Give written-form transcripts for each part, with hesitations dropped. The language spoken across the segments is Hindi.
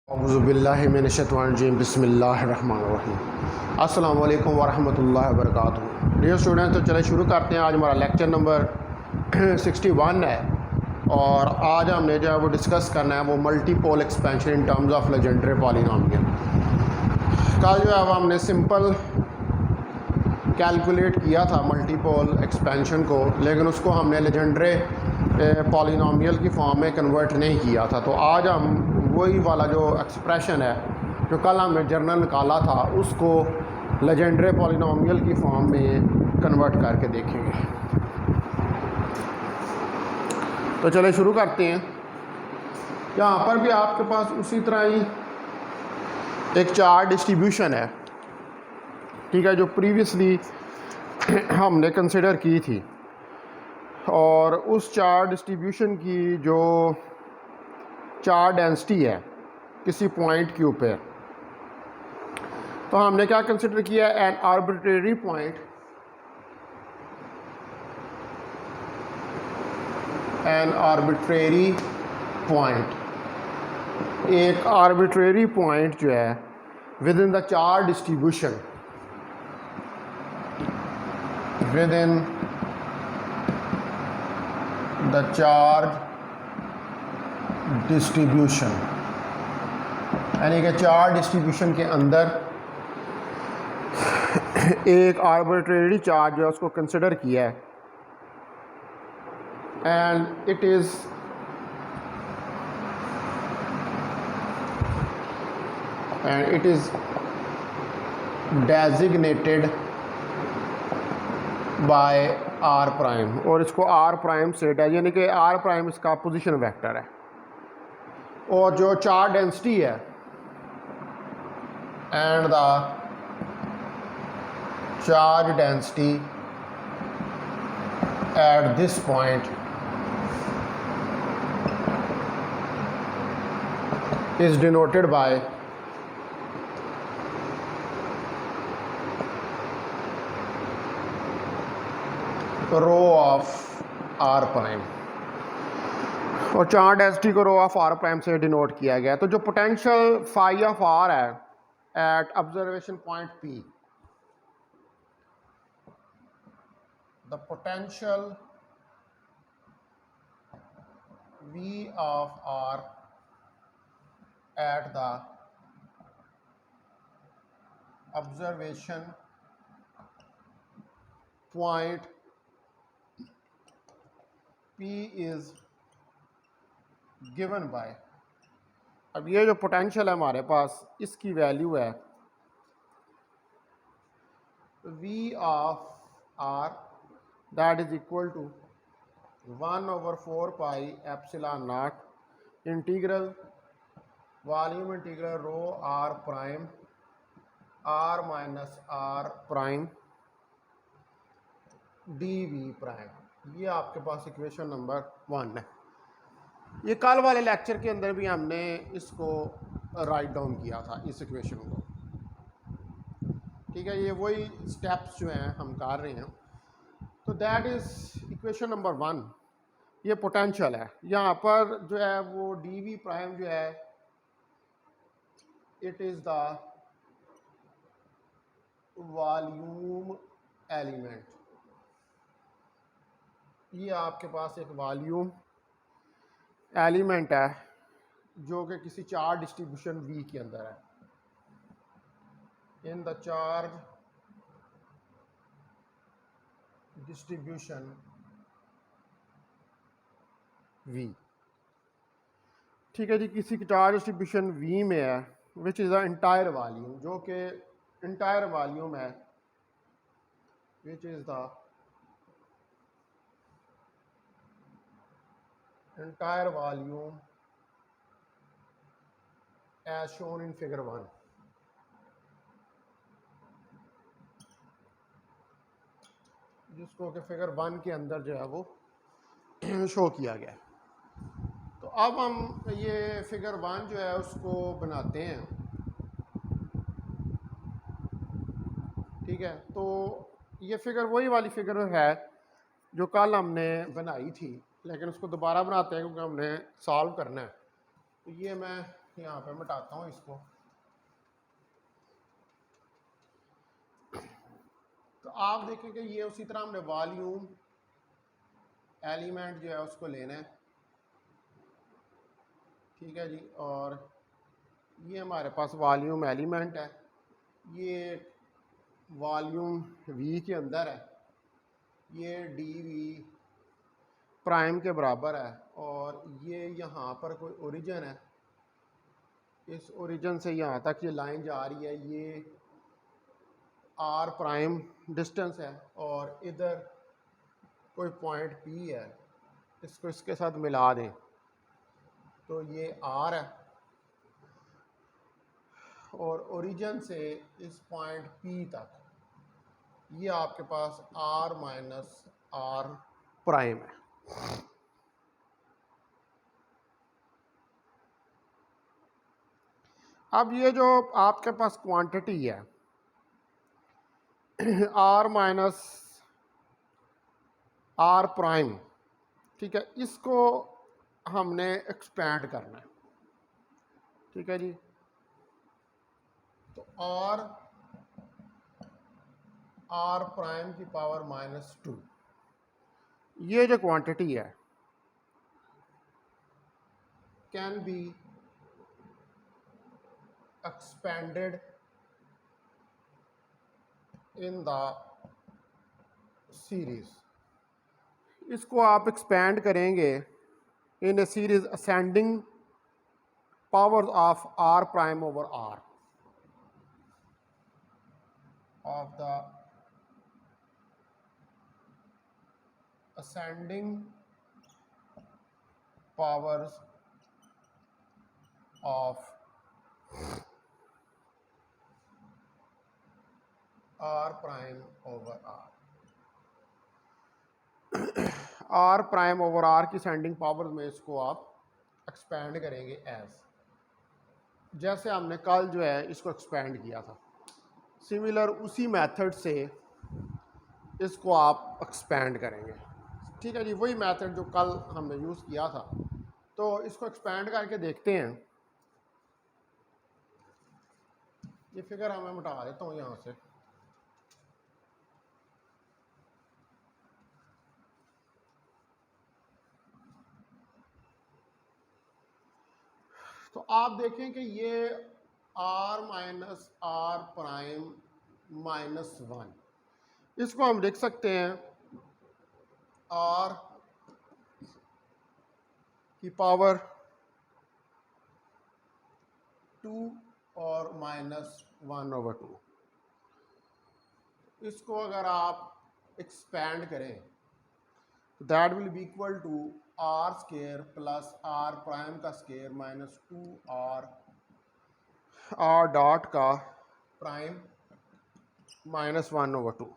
औज़ुबिल्लाहिमिनश्शैतानिर्रजीम बिस्मिल्लाहिर्रहमानिर्रहीम। अस्सलामु अलैकुम वरहमतुल्लाहि वबरकातुहू। डियर स्टूडेंट्स, तो चले शुरू करते हैं। आज हमारा लेक्चर नंबर 61 है और आज हमने जो है वो डिस्कस करना है वो multipole expansion in terms of legendary polynomial. कल जो है वो हमने सिंपल कैलकुलेट किया था मल्टीपोल एक्सपेंशन को, लेकिन उसको हमने लेजेंडरी पॉलिनोमियल की फॉर्म में कन्वर्ट नहीं किया था। तो आज हम वही वाला जो एक्सप्रेशन है जो कल हमने जर्नल निकाला था उसको लेजेंडरी पॉलिनोमियल की फॉर्म में कन्वर्ट करके देखेंगे। तो चले शुरू करते हैं। यहाँ पर भी आपके पास उसी तरह ही एक चार्ट डिस्ट्रीब्यूशन है, ठीक है, जो प्रीवियसली हमने कंसिडर की थी। और उस चार्ट डिस्ट्रीब्यूशन की जो चार्ट डेंसिटी है किसी पॉइंट के ऊपर, तो हमने क्या कंसिडर किया, an arbitrary point, an arbitrary point, एक आर्बिट्रेरी पॉइंट जो है with in the chart distribution, with in the charge distribution, यानी कि चार्ज डिस्ट्रीब्यूशन के अंदर एक आर्बिट्रेरी चार्ज जो है उसको कंसिडर किया है and it is designated by R prime, और इसको आर प्राइम से यानी कि आर प्राइम इसका पोजीशन वेक्टर है। और जो चार्ज डेंसिटी है and the charge density at this point is denoted by rho of are prime, और चार्ज डेंसिटी को रो ऑफ आर प्राइम से डिनोट किया गया। तो जो पोटेंशियल फाई ऑफ आर है at observation point P, the potential V of R at the observation point P is given by, अब ये जो पोटेंशियल है हमारे पास इसकी वैल्यू है V of R that is equal to 1/4 pi epsilon naught integral volume integral rho r prime r minus r prime dv prime. ये आपके पास इक्वेशन नंबर 1 है। ये कल वाले लेक्चर के अंदर भी हमने इसको राइट डाउन किया था, इस इक्वेशन को, ठीक है। ये वही स्टेप्स जो हैं हम कर रहे हैं। तो दैट इज़ इक्वेशन नंबर 1। ये पोटेंशियल है। यहाँ पर जो है वो dv प्राइम जो है it is the volume element. ये आपके पास एक वॉल्यूम एलिमेंट है जो कि किसी चार्ज डिस्ट्रीब्यूशन V के अंदर है, in the charge distribution V, ठीक है जी। किसी चार्ज डिस्ट्रीब्यूशन V में है which is the entire volume, जो कि इंटायर वॉल्यूम है which is the entire volume as shown in figure 1। जिसको कि फिगर 1 के अंदर जो है वो शो किया गया। तो अब हम ये फिगर 1 जो है उसको बनाते हैं, ठीक है। तो ये फिगर वही वाली फिगर है जो कल हमने बनाई थी, लेकिन उसको दोबारा बनाते हैं क्योंकि हमने सॉल्व करना है। तो ये मैं यहाँ पे मिटाता हूँ इसको। तो आप देखें कि ये उसी तरह हमने वॉल्यूम एलिमेंट जो है उसको लेना है, ठीक है जी। और ये हमारे पास वॉल्यूम एलिमेंट है, ये वॉल्यूम वी के अंदर है, ये डी वी प्राइम के बराबर है, और ये यहाँ पर कोई ओरिजिन है, इस ओरिजिन से यहाँ तक ये लाइन जा रही है, ये आर प्राइम डिस्टेंस है, और इधर कोई पॉइंट पी है, इसको इसके साथ मिला दें तो ये आर है, और ओरिजिन से इस पॉइंट पी तक ये आपके पास आर माइनस आर प्राइम है। अब ये जो आपके पास क्वांटिटी है आर माइनस आर प्राइम, ठीक है, इसको हमने एक्सपैंड करना है, ठीक है जी। तो आर प्राइम की पावर -2, ये जो क्वांटिटी है can be expanded in the series. इसको आप एक्सपैंड करेंगे in a series ascending powers of are prime over r of the ascending powers of r prime over r। r prime over r की असेंडिंग पावर में इसको आप एक्सपैंड करेंगे एज, जैसे हमने कल जो है इसको एक्सपैंड किया था, सिमिलर उसी मेथड से इसको आप एक्सपैंड करेंगे, ठीक है जी। वही मेथड जो कल हमने यूज़ किया था, तो इसको एक्सपैंड करके देखते हैं। ये फिगर मैं मिटा देता हूँ यहाँ से। तो आप देखें कि ये r माइनस आर प्राइम -1, इसको हम लिख सकते हैं r की पावर 2 और -1/2। इसको अगर आप एक्सपैंड करें तो that will be equal to r square plus r prime का स्केयर -2r आर डॉट का प्राइम -1/2।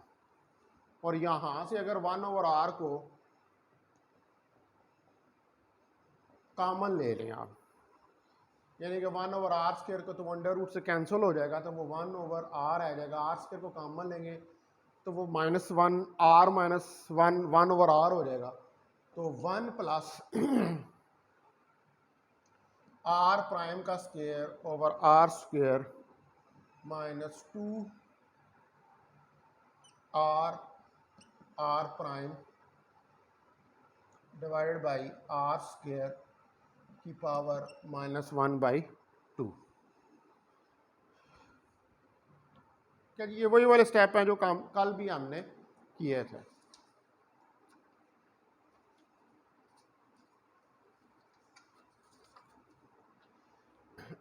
और यहाँ से अगर 1/r को कॉमन ले लें आप, यानी कि 1/r स्क्वायर को तो अंडर रूट से कैंसिल हो जाएगा, तो वो 1/r आ जाएगा। आर स्क्वायर को कॉमन लेंगे तो वो -1 r -1 1/r हो जाएगा। तो 1 प्लस r प्राइम का square over r square -2 r prime divided by r square की पावर -1/2। क्या ये वही वाले स्टेप हैं जो काम कल भी हमने किए थे।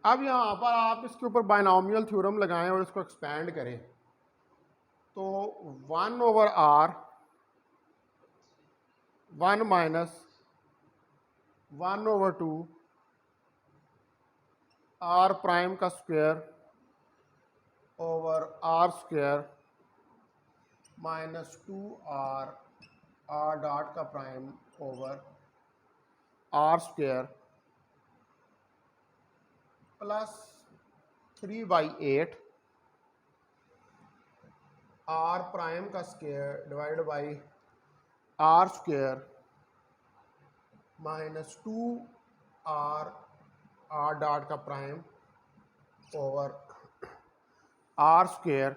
अब यहाँ पर आप इसके ऊपर बायनॉमियल थ्योरम लगाएं और इसको एक्सपैंड करें, तो 1/r 1 माइनस 1/2 r प्राइम का square over r square -2r r dot का prime over r square plus 3/8 r prime का square divide by r square -2r r dot का प्राइम ओवर आर स्क्वायर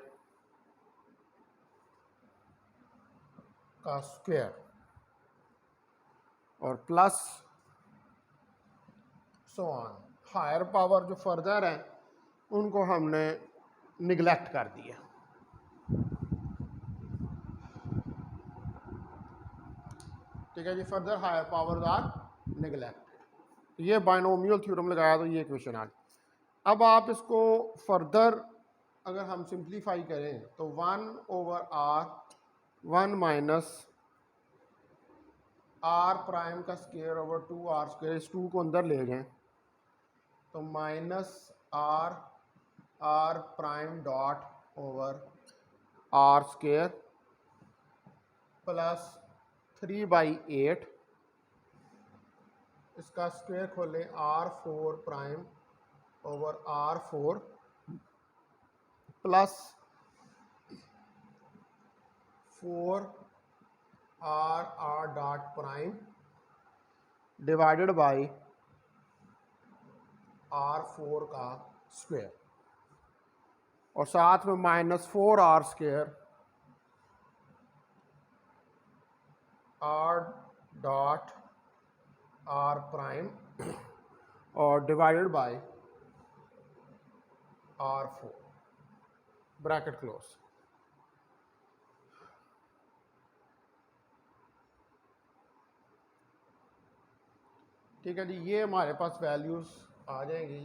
का स्क्वायर और plus so on. Higher power जो फर्दर है उनको हमने निगलेक्ट कर दिया। ठीक है जी, further higher powers are neglect. ये बाइनोमियल थ्योरम लगाया तो ये इक्वेशन आ गई। अब आप इसको फर्दर अगर हम सिंप्लीफाई करें तो 1/r 1 माइनस आर प्राइम का स्क्वायर ओवर 2r स्क्वायर, इस 2 को अंदर ले जाएं तो minus r prime dot over r square plus 3/8, इसका स्क्वायर खोलें r4 prime over r4 plus 4r dot prime divided by r4 का स्क्वायर और साथ में minus 4r square r dot r prime और divided by r4 bracket close. ठीक है जी, ये हमारे पास वैल्यूज़ आ जाएंगी।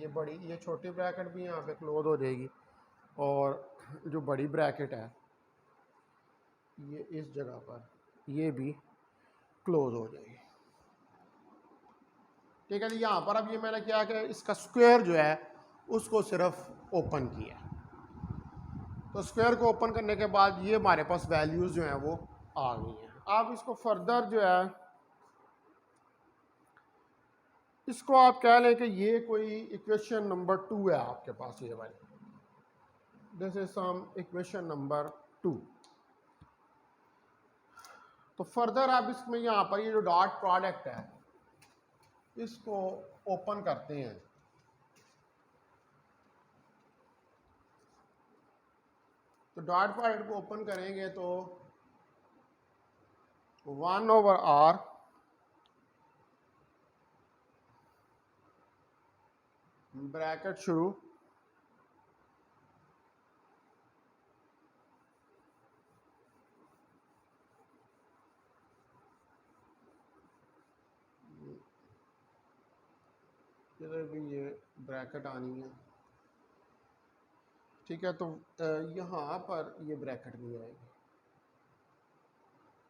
ये छोटी ब्रैकेट भी यहाँ पे क्लोज हो जाएगी और जो बड़ी ब्रैकेट है ये इस जगह पर ये भी क्लोज हो जाएगी। ठीक है जी, यहाँ पर अब ये मैंने क्या कि इसका स्क्वायर जो है उसको सिर्फ ओपन किया। तो स्क्वायर को ओपन करने के बाद ये हमारे पास वैल्यूज़ जो हैं वो आ गई हैं। आप इसको फर्दर जो है इसको आप कह लें कि ये कोई इक्वेशन नंबर 2 है आपके पास, ये वाली this is some equation number 2। तो फर्दर आप इसमें यहाँ पर ये जो डॉट प्रोडक्ट है इसको ओपन करते हैं। तो डॉट प्रोडक्ट को ओपन करेंगे तो 1/r ब्रैकेट शुरू इधर भी ये ब्रैकेट आनी है। ठीक है, तो यहाँ पर ये ब्रैकेट नहीं आएगी।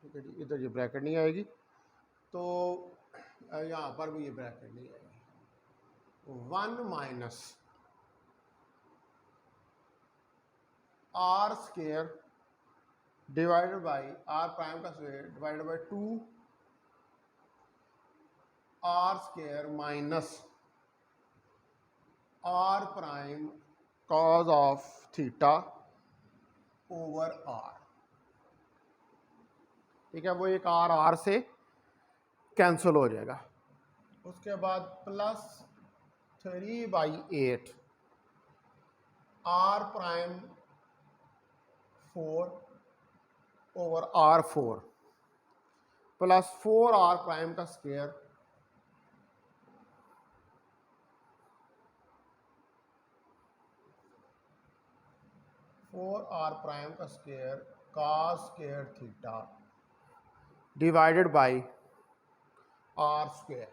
ठीक है जी, इधर ये ब्रैकेट नहीं आएगी तो यहाँ पर भी ये ब्रैकेट नहीं आएगी। 1 minus r square divided by r prime का square divided by 2 r square minus r prime cos of theta over r. ठीक है, वो एक आर से कैंसिल हो जाएगा। उसके बाद plus 3/8 r prime 4 over r4 plus 4r prime का स्क्वायर प्राइम का square cos square theta divided by r square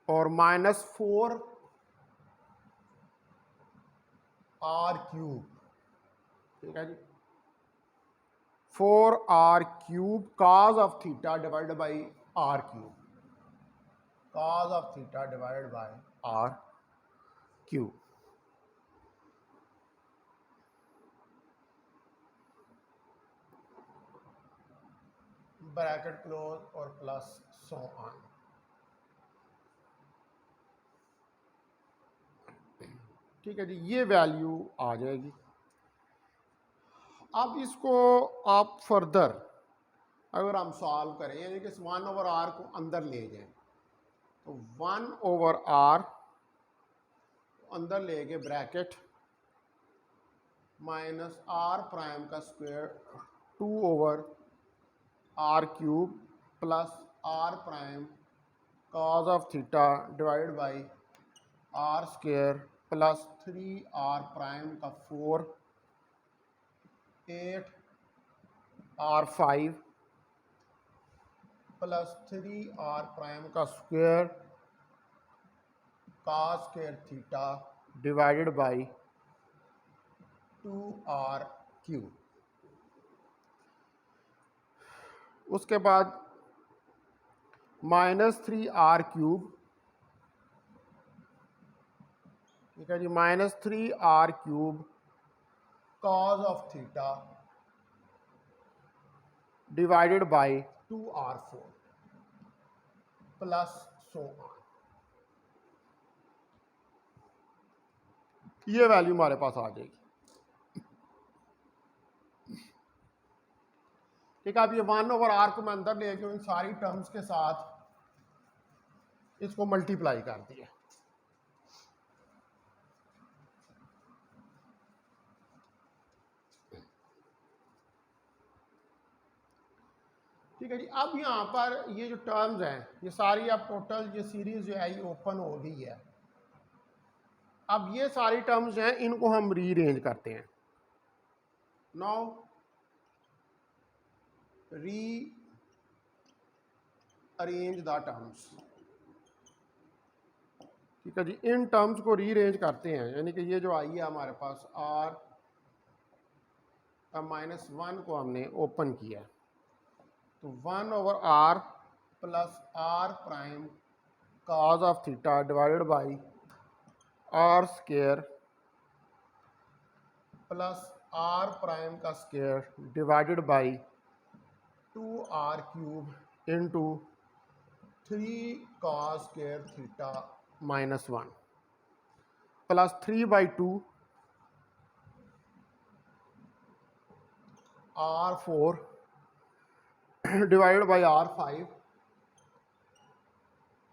और माइनस 4r क्यूब। ठीक है जी, 4r cube cos of theta divided by r cube, cos of theta divided by r cube. Bracket close और प्लस सो ऑन। ठीक है जी, ये वैल्यू आ जाएगी। अब इसको आप फर्दर अगर हम सॉल्व करें यानी कि 1/r को अंदर ले जाएं तो 1/r अंदर लेके ब्रैकेट माइनस आर प्राइम का square 2/r³ plus r prime cos of theta divide by r square plus 3r prime का 4 8r5 प्लस 3r प्राइम का square cos square theta divided by 2r³। उसके बाद -3r³, ठीक है जी, -3r³ cos of theta divided by 2r4 plus so on. ये वैल्यू हमारे पास आ जाएगी। ठीक है, अब ये 1/r को मैं अंदर ले गया इन सारी टर्म्स के साथ इसको मल्टीप्लाई कर दिया। ठीक है जी, अब यहाँ पर ये जो टर्म्स हैं ये सारी अब टोटल ये सीरीज जो है ये ओपन हो गई है। अब ये सारी टर्म्स हैं इनको हम रीअरेंज करते हैं। Now rearrange the terms. ठीक है जी, इन टर्म्स को रीअरेंज करते हैं, यानी कि ये जो आई है हमारे पास r का -1 को हमने ओपन किया, तो 1/r plus r prime cos of theta divided by r square plus r prime का square divided by 2r³ into 3 cos square theta -1 plus 3/2 r4 divided by r5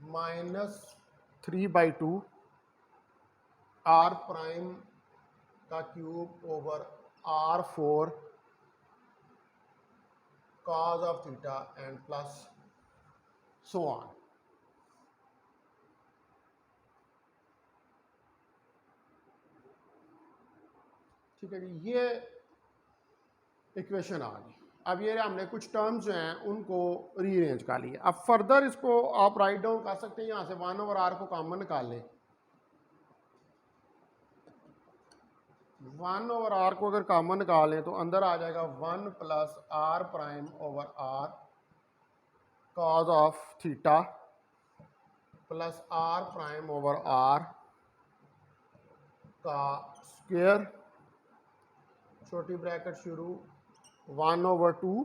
-3/2 r prime का cube over r4 cos of theta and plus so on. ठीक है जी, ये इक्वेशन आ गई। अब ये हमने कुछ टर्म्स जो हैं उनको रीअरेंज कर लिया। अब फर्दर इसको आप राइट डाउन कर सकते हैं, यहाँ से 1/r को कॉमन निकाल लें। 1/r को अगर कॉमन निकालें तो अंदर आ जाएगा 1 plus r prime over r cos of theta plus r prime over r का स्क्वायर, छोटी ब्रैकेट शुरू 1/2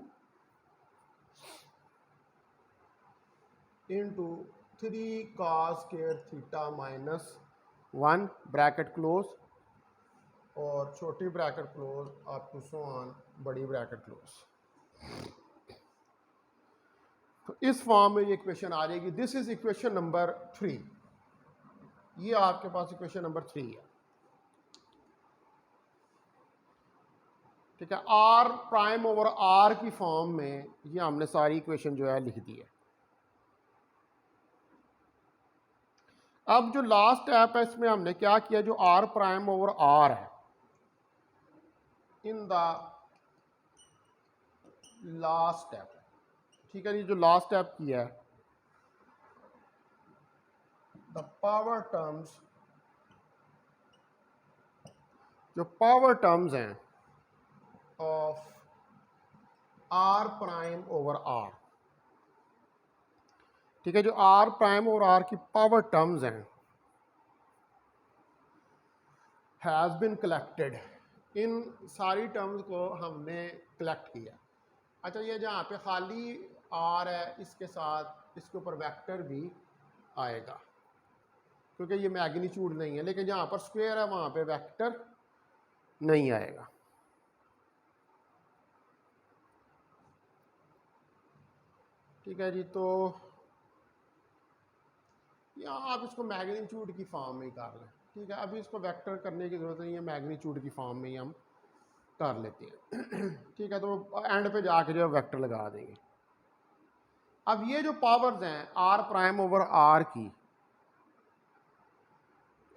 into 3 cos square theta -1 bracket close और छोटी bracket close up to so on बड़ी ब्रैकेट क्लोज। तो इस फॉर्म में ये इक्वेशन आ जाएगी। This is equation number 3। ये आपके पास इक्वेशन नंबर 3 है। ठीक है, आर प्राइम ओवर आर की फॉर्म में ये हमने सारी इक्वेशन जो है लिख दी है। अब जो लास्ट स्टेप है इसमें हमने क्या किया, जो आर प्राइम ओवर आर है इन द लास्ट स्टेप। ठीक है, ये जो लास्ट स्टेप किया है, द पावर टर्म्स, जो पावर टर्म्स हैं of are prime over r. ठीक है, जो आर प्राइम और आर की पावर टर्म्स हैं हैज़ बिन कलेक्टेड। इन सारी टर्म्स को हमने कलेक्ट किया। अच्छा, ये जहाँ पे खाली आर है इसके साथ इसके ऊपर वेक्टर भी आएगा क्योंकि ये मैग्नीट्यूड नहीं है, लेकिन जहाँ पर स्क्वायर है वहाँ पे वेक्टर नहीं आएगा। ठीक है जी, तो या आप इसको मैग्नीट्यूड की फॉर्म में ही कर लें, ठीक है। अभी इसको वेक्टर करने की ज़रूरत नहीं है, मैग्नीट्यूड की फॉर्म में ही हम कर लेते हैं ठीक है। तो एंड पे जाके जो वेक्टर लगा देंगे। अब ये जो पावर्स हैं आर प्राइम ओवर आर की,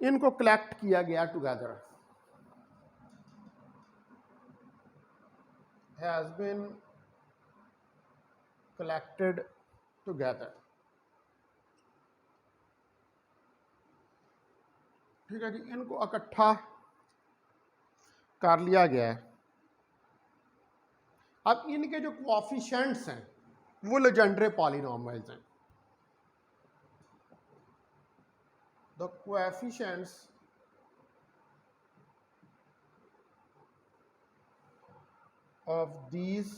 इनको कलेक्ट किया गया together, has been collected together, ठीक है जी। इनको इकट्ठा कर लिया गया है। अब इनके जो कोएफिशिएंट्स हैं वो लेजेंडरे पॉलिनॉमियल्स हैं। The coefficients of these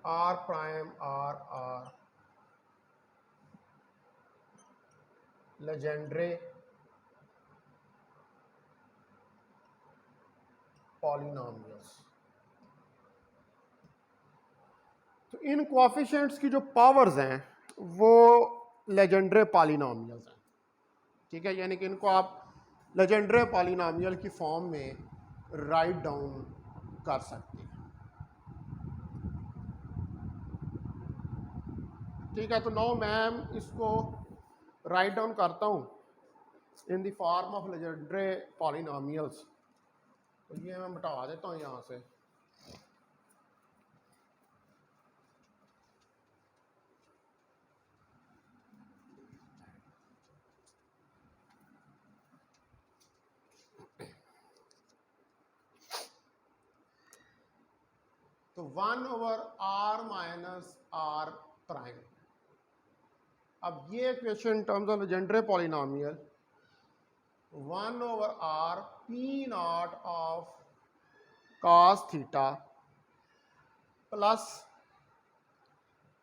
r prime are Legendre polynomials। तो इन कोएफिशिएंट्स की जो पावर्स हैं वो लेजेंडरे पॉलिनॉमियल्स हैं, ठीक है। यानी कि इनको आप लेजेंडरे पॉलिनॉमियल की फॉर्म में राइट डाउन कर सकते हैं, ठीक है। तो नाउ मैं इसको राइट डाउन करता हूँ in the form of Legendre polynomials. तो ये मैं मिटा देता हूँ यहाँ से। तो 1 over r minus r prime. अब ये equation terms of Legendre polynomial 1 over r P naught of cos theta plus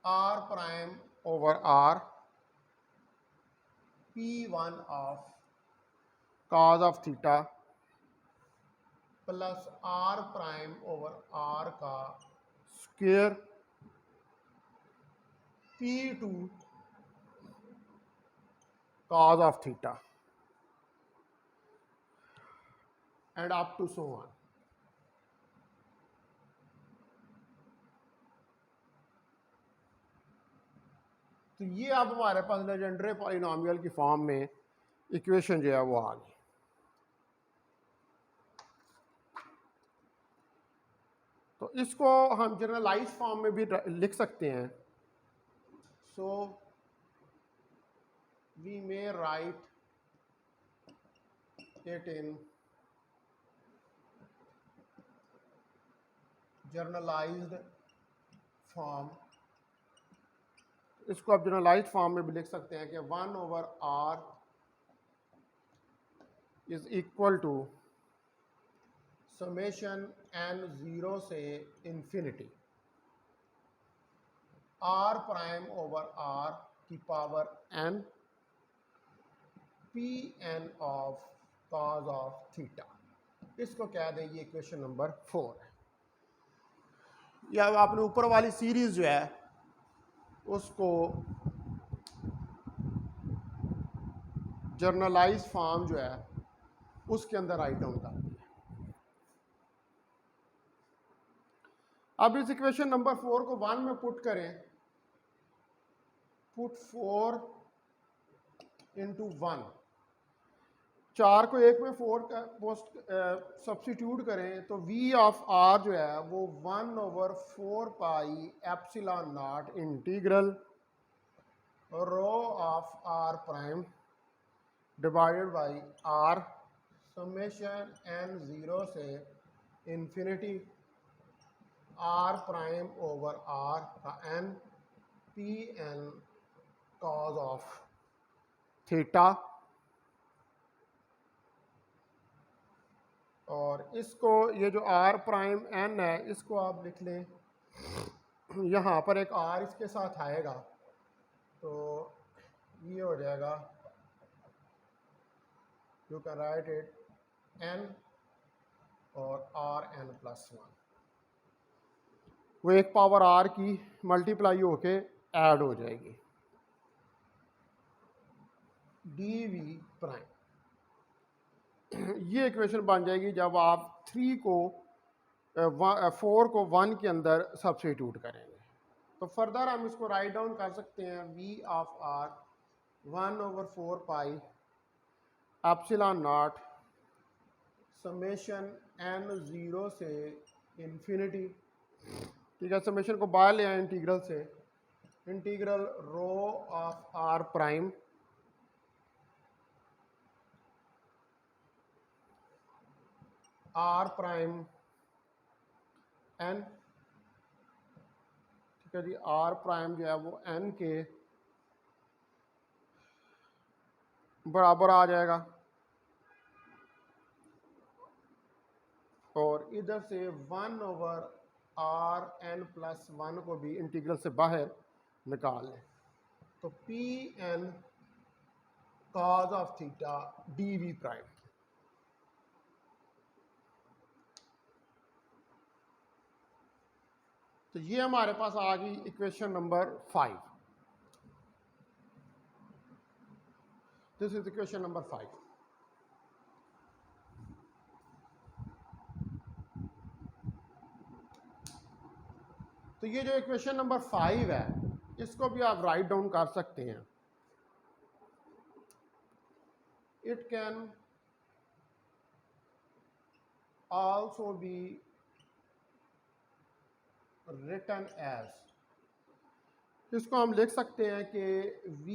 r prime over r P1 of cos of theta plus r prime over r का square P2 cos of theta and up to so on। तो ये अब हमारे पास लेजेंडरे पॉलिनॉमियल की फॉर्म में इक्वेशन जो है वो आ गई। तो इसको हम जनरलाइज फॉर्म में भी लिख सकते हैं। So we may write it in generalized form. इसको आप जनरलाइज्ड फॉर्म में भी लिख सकते हैं कि 1 over r is equal to summation n 0 से infinity r prime over r की power n Pn of cos of theta. इसको कह दें ये इक्वेशन नंबर 4 है। या आपने ऊपर वाली सीरीज जो है उसको जर्नलाइज फॉर्म जो है उसके अंदर राइट डाउन कर दिया। अब इस इक्वेशन नंबर 4 को 1 में पुट करें। पुट 4 इंटू 1, 4 को 1 में 4 का पोस्ट सब्सटीट्यूट करें तो v ऑफ r जो है वो 1 over 4 pi epsilon naught integral rho of r prime divided by r summation n 0 से infinity r prime over r का n Pn cos of theta. और इसको ये जो r प्राइम n है इसको आप लिख लें, यहाँ पर एक r इसके साथ आएगा तो ये हो जाएगा, you can write it n और rn प्लस 1। वो एक पावर r की मल्टीप्लाई होके ऐड हो जाएगी। D v prime. ये इक्वेशन बन जाएगी जब आप 3 को 4 को 1 के अंदर सब्स्टिट्यूट करेंगे। तो फर्दर हम इसको राइट डाउन कर सकते हैं v of r 1/4 pi epsilon naught summation n 0 से इन्फिनिटी। ठीक है, समेशन को बाहर ले आए इंटीग्रल से, integral rho of are prime r prime n. ठीक है जी, आर प्राइम जो है वो एन के बराबर आ जाएगा, और इधर से 1/r(n+1) को भी इंटीग्रल से बाहर निकाल लें। तो p n cos of theta d v prime. तो ये हमारे पास आ गई equation number 5। This is equation number 5। तो ये जो इक्वेशन नंबर 5 है, इसको भी आप राइट डाउन कर सकते हैं। It can also be written as, इसको हम लिख सकते हैं कि v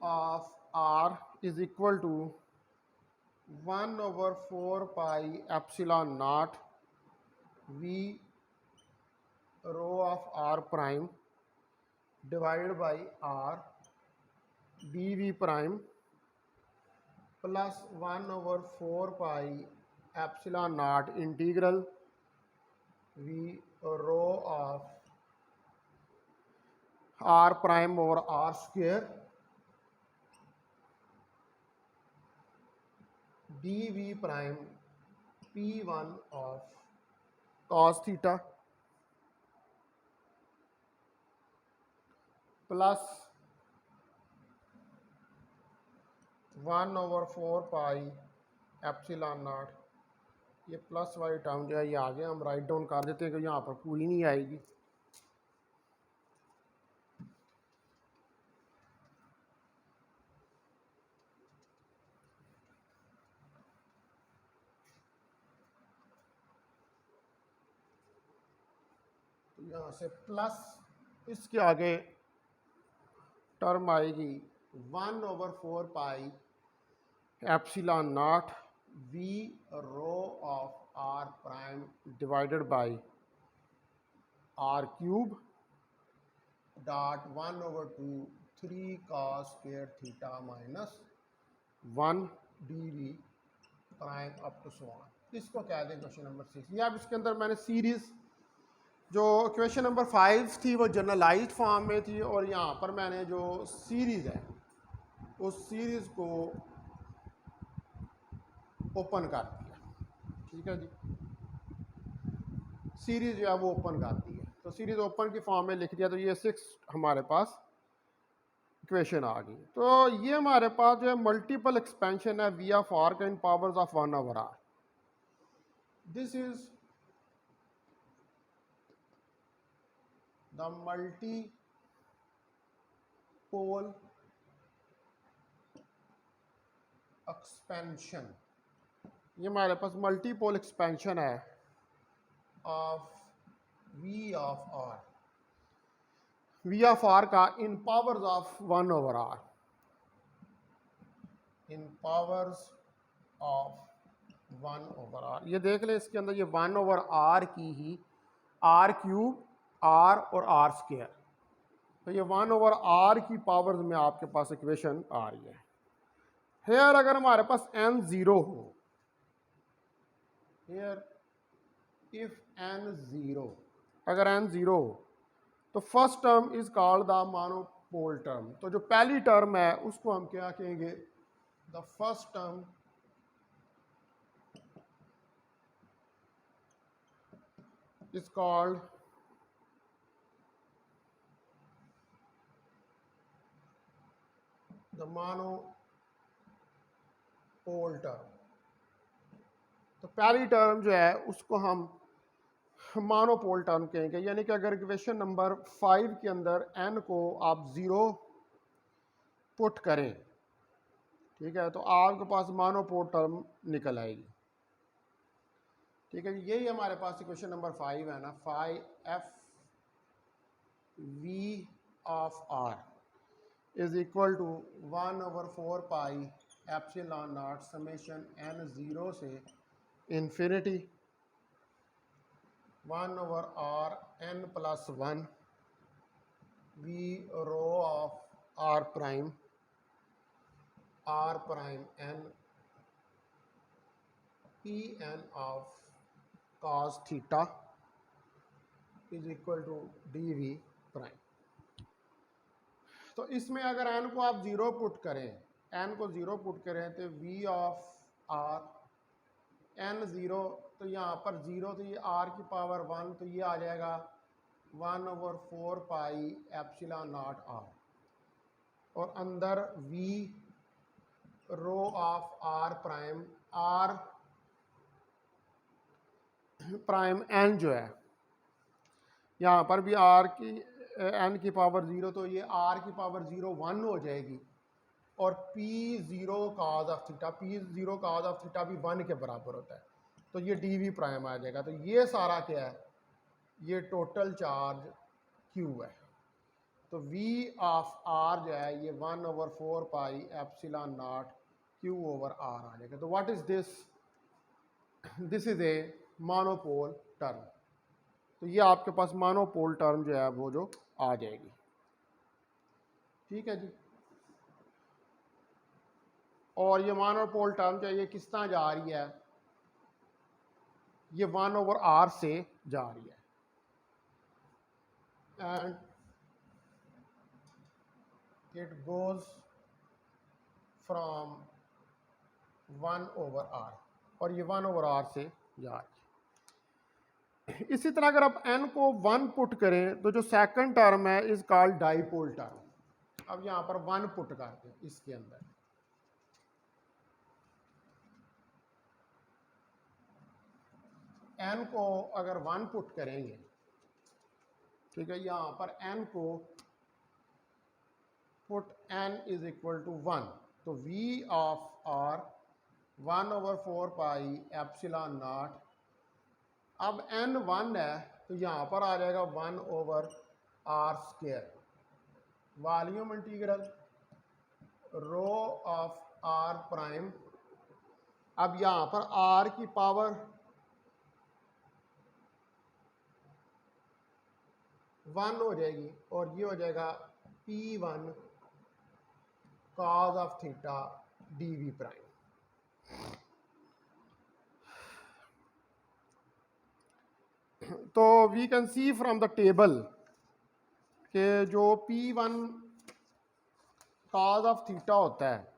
of r is equal to 1/4 pi epsilon naught v rho of r prime divide by r d v prime plus 1/4 pi epsilon naught integral v rho of r prime over r square d v prime p1 of cos theta plus 1/4 pi epsilon naught. ये प्लस वाली टर्म जो है ये आगे हम राइट डाउन कर देते हैं कि यहाँ पर पूरी नहीं आएगी। तो यहाँ से प्लस इसके आगे टर्म आएगी 1/4 pi epsilon naught v rho of r prime divided by r cube dot 1/2 3 cos square theta minus 1 d v prime up to so on. इसको कह दें क्वेश्चन नंबर 6। ये अब इसके अंदर मैंने सीरीज जो क्वेश्चन नंबर 5 थी वो जनरलाइज्ड फॉर्म में थी, और यहाँ पर मैंने जो सीरीज़ है उस सीरीज़ को ओपन कर दिया। ठीक है जी, सीरीज़ जो है वो ओपन कर दी है। तो सीरीज़ ओपन की फॉर्म में लिख दिया, तो ये 6 हमारे पास इक्वेशन आ गई। तो ये हमारे पास जो है मल्टीपल एक्सपेंशन है वी ऑफ आर का in powers of 1/r। This is the multipole expansion. ये हमारे पास मल्टीपोल एक्सपेंशन है of V of r, V of r का in powers of 1/r, in powers of 1/r। ये देख लें इसके अंदर ये 1/r की ही r क्यूब r और r स्क्वायर, तो ये 1/r की पावर्स में आपके पास इक्वेशन आ रही है। हेयर अगर हमारे पास n 0 हो, हेयर इफ n 0, अगर n 0 हो तो first term is called the monopole term. तो जो पहली टर्म है उसको हम क्या कहेंगे, the first term is called the monopole pole term. तो पहली टर्म जो है उसको हम मोनोपोल टर्म कहेंगे, यानी कि अगर इक्वेशन नंबर 5 के अंदर n को आप 0 पुट करें, ठीक है, तो आपके पास मोनोपोल टर्म निकल आएगी। ठीक है जी, यही हमारे पास इक्वेशन नंबर 5 है ना, 5f v of r is equal to 1/4 pi epsilon naught summation n 0 से infinity 1/r n plus 1 v rho of r prime n p n of cos थीटा is equal to dv prime. तो इसमें अगर n को आप 0 पुट करें, n को 0 पुट करें तो v ऑफ r n 0, तो यहाँ पर 0 तो ये r की पावर 1, तो ये आ जाएगा 1/4 पाई एप्सिलॉन नॉट r, और अंदर v rho of r prime n जो है, यहाँ पर भी r की n की पावर 0, तो ये r की पावर 0 1 हो जाएगी, और p0 cos of theta, p0 cos of theta भी 1 के बराबर होता है, तो ये dv प्राइम आ जाएगा। तो ये सारा क्या है, ये टोटल चार्ज q है। तो v ऑफ r जो है ये 1/4 pi epsilon not q over r आ जाएगा। तो what is this, this is a monopole term. तो ये आपके पास मोनोपोल टर्म जो है वो जो आ जाएगी। ठीक है जी, और ये मोनोपोल टर्म जो है ये किस तरह जा रही है, ये 1/r से जा रही है, and it goes from 1/r, और ये 1/r से जा रही है। इसी तरह अगर आप n को 1 पुट करें तो जो सेकंड टर्म है इज कॉल्ड डाइपोल टर्म। अब यहां पर 1 पुट करते हैं इसके अंदर, n को अगर 1 पुट करेंगे, ठीक है, यहां पर n को put n is equal to 1, तो v of r 1/4 pi epsilon naught, अब n 1 है तो यहाँ पर आ जाएगा 1/r², volume integral rho of r prime, अब यहाँ पर r की पावर 1 हो जाएगी, और ये हो जाएगा p1 cos of theta dv prime. तो we can see from the table कि जो p1 cos ऑफ थीटा होता है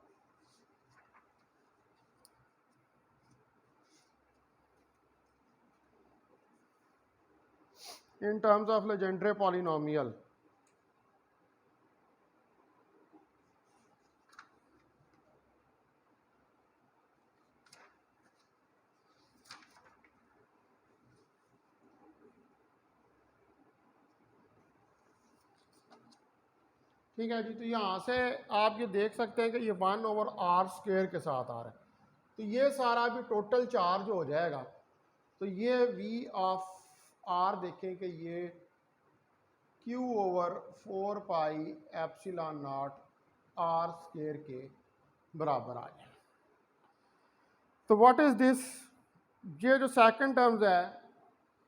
in terms of Legendre polynomial, ठीक है जी। तो यहाँ से आप ये देख सकते हैं कि ये 1/r² के साथ आ रहा है, तो ये सारा भी टोटल चार्ज हो जाएगा। तो ये v ऑफ r देखें कि ये q/4 pi epsilon not r² के बराबर आ जाए। तो व्हाट इज दिस, ये जो सेकंड टर्म्स है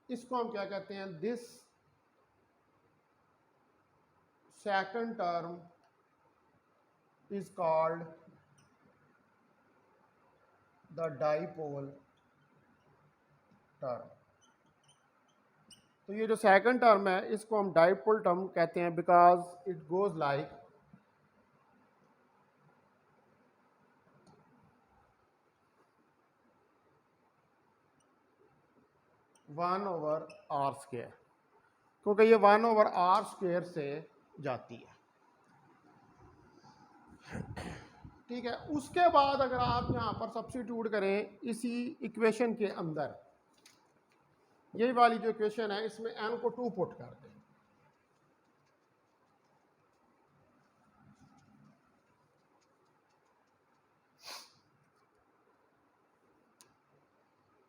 इसको हम क्या कहते हैं, this second term is called the dipole term. तो ये जो सेकंड टर्म है इसको हम डाइपोल टर्म कहते हैं, because it goes like one over r square, क्योंकि ये 1/r² से जाती है। ठीक है। उसके बाद अगर आप यहाँ पर सब्स्टिट्यूट करें इसी इक्वेशन के अंदर, यही वाली जो इक्वेशन है इसमें n को 2 पुट कर दें,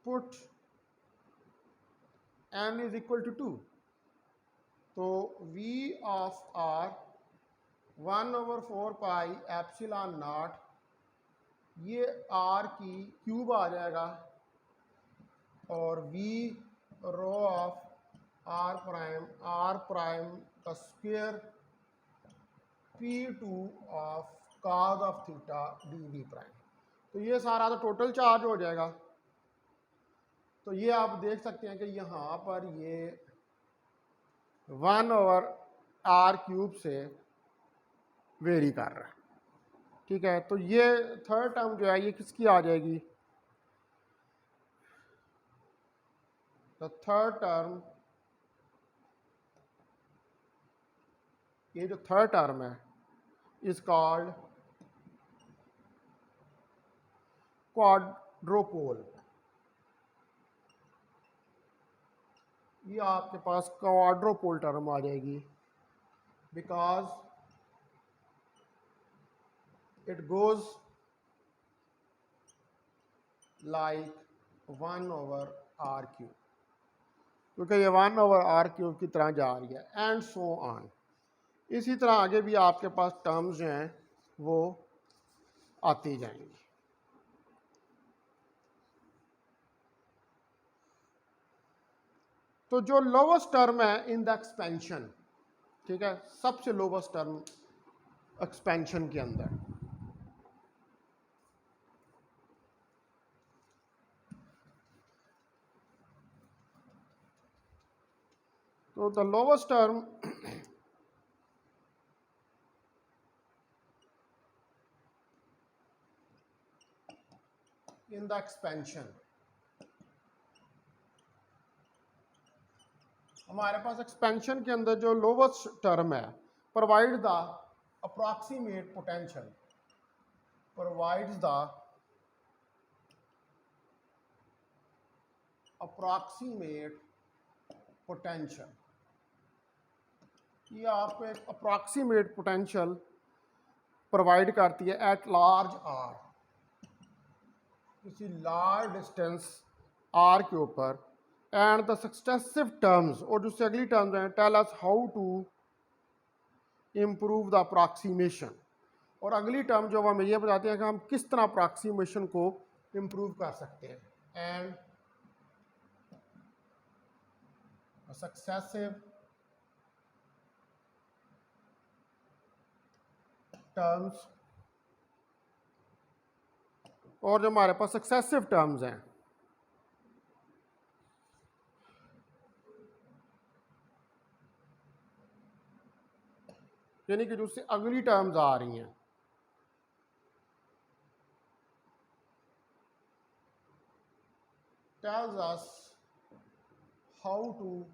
put n is equal to 2, तो v of r 1/4 pi epsilon naught, ये r की क्यूब आ जाएगा, और v rho of r prime का square p2 of cos of theta dv prime. तो ये सारा तो टोटल चार्ज हो जाएगा। तो ये आप देख सकते हैं कि यहाँ पर ये 1/r³ से वेरी कर रहा है। ठीक है, तो ये थर्ड टर्म जो है ये किसकी आ जाएगी? द थर्ड टर्म, ये जो थर्ड टर्म है इज कॉल्ड क्वाड्रोपोल। ये आपके पास क्वाड्रोपोल टर्म आ जाएगी, because it goes like 1/r³, क्योंकि ये 1/r³ की तरह जा रही है, एंड सो ऑन। इसी तरह आगे भी आपके पास टर्म्स जो हैं वो आती जाएंगी। तो जो लोवेस्ट टर्म है इन द एक्सपेंशन, ठीक है, सबसे लोवेस्ट टर्म एक्सपेंशन के अंदर, तो the lowest term in the expansion, हमारे पास एक्सपेंशन के अंदर जो लोवेस्ट टर्म है, provide the approximate potential, provides the approximate potential. ये आपको एक अप्रॉक्सीमेट पोटेंशियल प्रोवाइड करती है एट लार्ज आर, किसी लार्ज डिस्टेंस आर के ऊपर, एंड द सक्सेसिव टर्म्स, और जो अगली टर्म्स हैं, tell us how to improve the approximation. और अगली टर्म जो हमें ये बताते हैं कि हम किस तरह अप्रॉक्सीमेशन को इम्प्रूव कर सकते हैं। एंड सक्सेसिव टर्म्स, और जो हमारे पास सक्सेसिव टर्म्स हैं, यानी कि जो उससे अगली टर्म्स आ रही हैं, tells us how to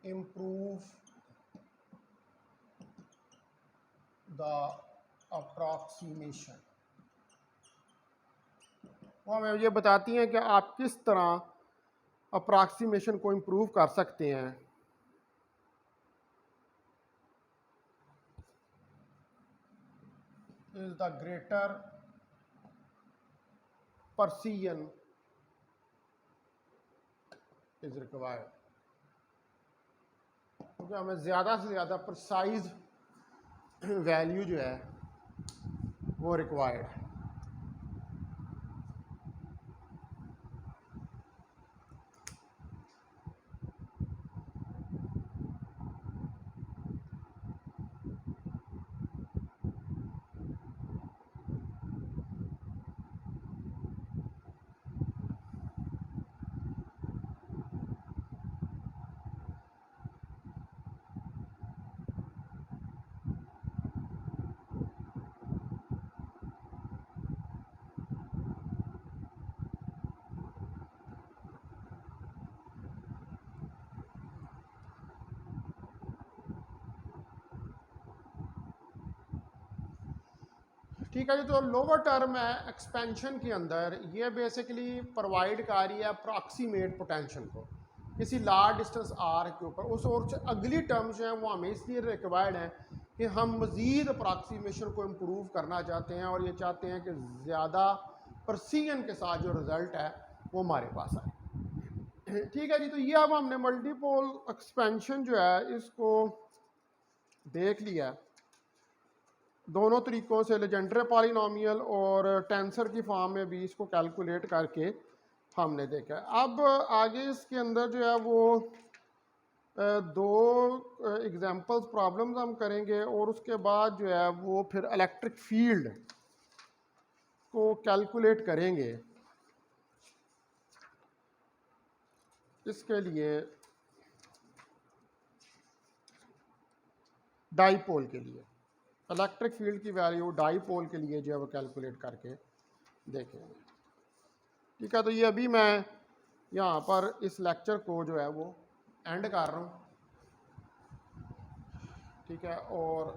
improve the approximation। वो हमें ये बताती हैं कि आप किस तरह अप्रॉक्सीमेशन को इम्प्रूव कर सकते हैं। Is the greater precision is required, क्योंकि हमें ज़्यादा से ज़्यादा प्रिसाइज वैल्यू जो है वो रिक्वायर्ड है। ठीक है जी। तो लोअर टर्म है एक्सपेंशन के अंदर, ये बेसिकली प्रोवाइड कर रही है अप्रॉक्सीमेट पोटेंशियल को किसी लार्ज डिस्टेंस आर के ऊपर। उस और से अगली टर्म्स जो हैं वो हमें इसलिए रिक्वायर्ड हैं कि हम मज़ीद अप्रॉक्सीमेशन को इम्प्रूव करना चाहते हैं और ये चाहते हैं कि ज़्यादा प्रिसीजन के साथ जो रिज़ल्ट है वो हमारे पास आए। ठीक है जी। तो ये अब हमने मल्टीपल एक्सपेंशन जो है इसको देख लिया दोनों तरीक़ों से, लेजेंडर पॉलिनोमियल और टेंसर की फॉर्म में भी इसको कैलकुलेट करके हमने देखा। अब आगे इसके अंदर जो है वो दो एग्जांपल्स प्रॉब्लम्स हम करेंगे और उसके बाद जो है वो फिर इलेक्ट्रिक फील्ड को कैलकुलेट करेंगे। इसके लिए डाईपोल के लिए इलेक्ट्रिक फील्ड की वैल्यू डाईपोल के लिए जो है वो कैलकुलेट करके देखेंगे। ठीक है। तो ये अभी मैं यहाँ पर इस लेक्चर को जो है वो एंड कर रहा हूँ। ठीक है। और